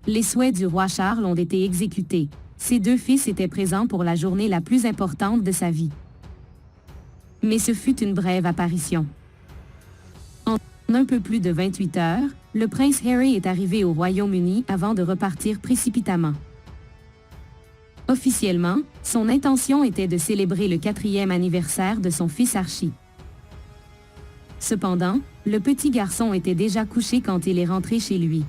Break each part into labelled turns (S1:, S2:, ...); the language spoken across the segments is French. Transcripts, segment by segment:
S1: Les souhaits du roi Charles ont été exécutés. Ses deux fils étaient présents pour la journée la plus importante de sa vie. Mais ce fut une brève apparition. En un peu plus de 28 heures, le prince Harry est arrivé au Royaume-Uni avant de repartir précipitamment. Officiellement, son intention était de célébrer le 4e anniversaire de son fils Archie. Cependant, le petit garçon était déjà couché quand il est rentré chez lui.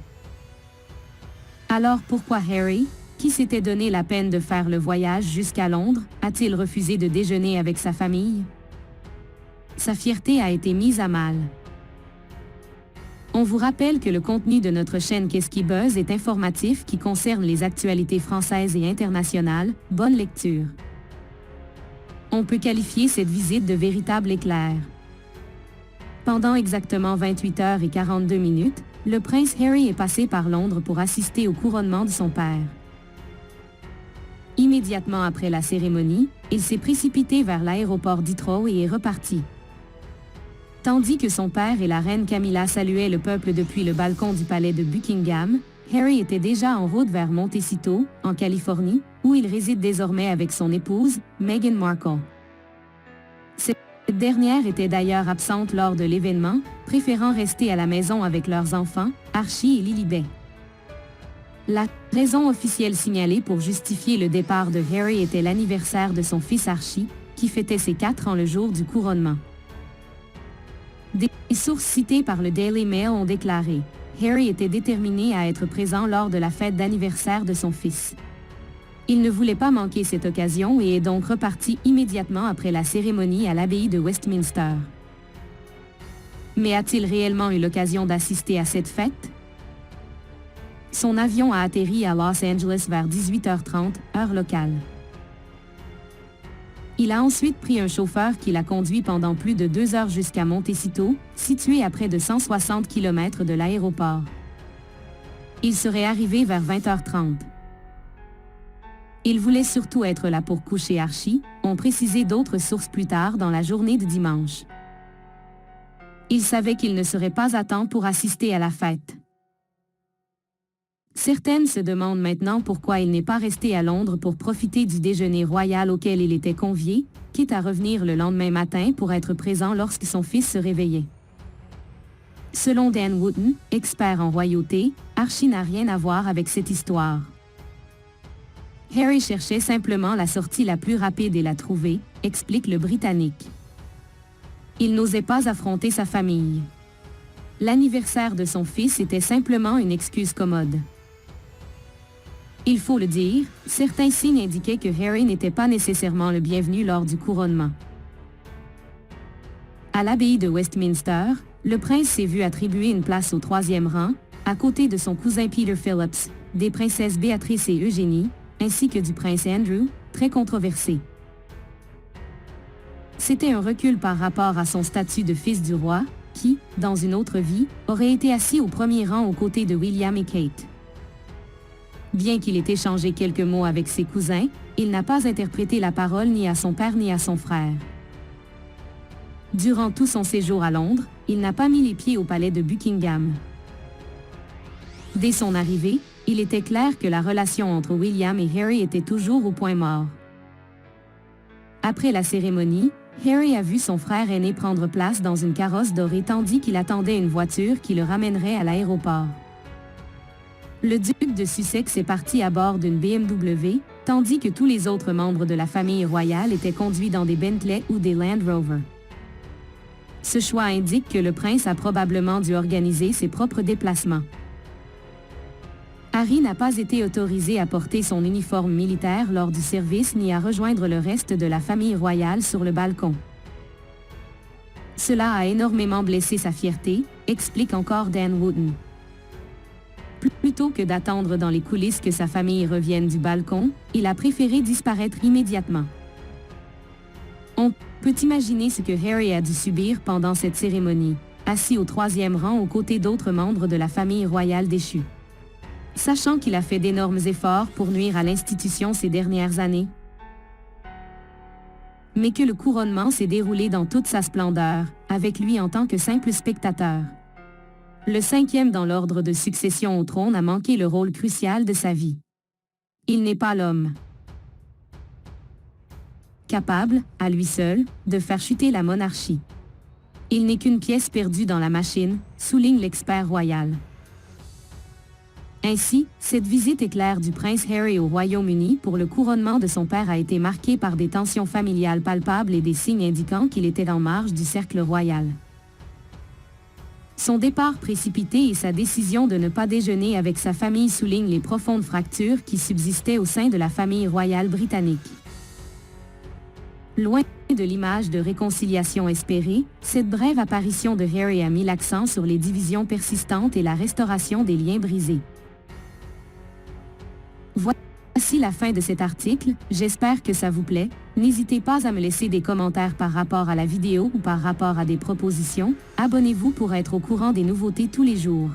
S1: Alors pourquoi Harry, qui s'était donné la peine de faire le voyage jusqu'à Londres, a-t-il refusé de déjeuner avec sa famille? Sa fierté a été mise à mal. On vous rappelle que le contenu de notre chaîne Qu'est-ce qui buzz est informatif qui concerne les actualités françaises et internationales. Bonne lecture. On peut qualifier cette visite de véritable éclair. Pendant exactement 28 heures et 42 minutes, le prince Harry est passé par Londres pour assister au couronnement de son père. Immédiatement après la cérémonie, il s'est précipité vers l'aéroport d'Heathrow et est reparti. Tandis que son père et la reine Camilla saluaient le peuple depuis le balcon du palais de Buckingham, Harry était déjà en route vers Montecito, en Californie, où il réside désormais avec son épouse, Meghan Markle. Cette dernière était d'ailleurs absente lors de l'événement, préférant rester à la maison avec leurs enfants, Archie et Lilibet. La raison officielle signalée pour justifier le départ de Harry était l'anniversaire de son fils Archie, qui fêtait ses 4 ans le jour du couronnement. Des sources citées par le Daily Mail ont déclaré « Harry était déterminé à être présent lors de la fête d'anniversaire de son fils. Il ne voulait pas manquer cette occasion et est donc reparti immédiatement après la cérémonie à l'abbaye de Westminster. » Mais a-t-il réellement eu l'occasion d'assister à cette fête? Son avion a atterri à Los Angeles vers 18h30, heure locale. Il a ensuite pris un chauffeur qui l'a conduit pendant plus de 2 heures jusqu'à Montecito, situé à près de 160 km de l'aéroport. Il serait arrivé vers 20h30. Il voulait surtout être là pour coucher Archie, ont précisé d'autres sources plus tard dans la journée de dimanche. Il savait qu'il ne serait pas à temps pour assister à la fête. Certaines se demandent maintenant pourquoi il n'est pas resté à Londres pour profiter du déjeuner royal auquel il était convié, quitte à revenir le lendemain matin pour être présent lorsque son fils se réveillait. Selon Dan Wootton, expert en royauté, Archie n'a rien à voir avec cette histoire. Harry cherchait simplement la sortie la plus rapide et l'a trouvée, explique le Britannique. Il n'osait pas affronter sa famille. L'anniversaire de son fils était simplement une excuse commode. Il faut le dire, certains signes indiquaient que Harry n'était pas nécessairement le bienvenu lors du couronnement. À l'abbaye de Westminster, le prince s'est vu attribuer une place au 3e rang, à côté de son cousin Peter Phillips, des princesses Béatrice et Eugénie, ainsi que du prince Andrew, très controversé. C'était un recul par rapport à son statut de fils du roi, qui, dans une autre vie, aurait été assis au 1er rang aux côtés de William et Kate. Bien qu'il ait échangé quelques mots avec ses cousins, il n'a pas interprété la parole ni à son père ni à son frère. Durant tout son séjour à Londres, il n'a pas mis les pieds au palais de Buckingham. Dès son arrivée, il était clair que la relation entre William et Harry était toujours au point mort. Après la cérémonie, Harry a vu son frère aîné prendre place dans une carrosse dorée tandis qu'il attendait une voiture qui le ramènerait à l'aéroport. Le duc de Sussex est parti à bord d'une BMW, tandis que tous les autres membres de la famille royale étaient conduits dans des Bentley ou des Land Rover. Ce choix indique que le prince a probablement dû organiser ses propres déplacements. Harry n'a pas été autorisé à porter son uniforme militaire lors du service ni à rejoindre le reste de la famille royale sur le balcon. Cela a énormément blessé sa fierté, explique encore Dan Wootton. Plutôt que d'attendre dans les coulisses que sa famille revienne du balcon, il a préféré disparaître immédiatement. On peut imaginer ce que Harry a dû subir pendant cette cérémonie, assis au 3e rang aux côtés d'autres membres de la famille royale déchue. Sachant qu'il a fait d'énormes efforts pour nuire à l'institution ces dernières années. Mais que le couronnement s'est déroulé dans toute sa splendeur, avec lui en tant que simple spectateur. Le 5e dans l'ordre de succession au trône a manqué le rôle crucial de sa vie. Il n'est pas l'homme capable, à lui seul, de faire chuter la monarchie. Il n'est qu'une pièce perdue dans la machine, souligne l'expert royal. Ainsi, cette visite éclair du prince Harry au Royaume-Uni pour le couronnement de son père a été marquée par des tensions familiales palpables et des signes indiquant qu'il était en marge du cercle royal. Son départ précipité et sa décision de ne pas déjeuner avec sa famille soulignent les profondes fractures qui subsistaient au sein de la famille royale britannique. Loin de l'image de réconciliation espérée, cette brève apparition de Harry a mis l'accent sur les divisions persistantes et la restauration des liens brisés. Voici la fin de cet article, j'espère que ça vous plaît. N'hésitez pas à me laisser des commentaires par rapport à la vidéo ou par rapport à des propositions. Abonnez-vous pour être au courant des nouveautés tous les jours.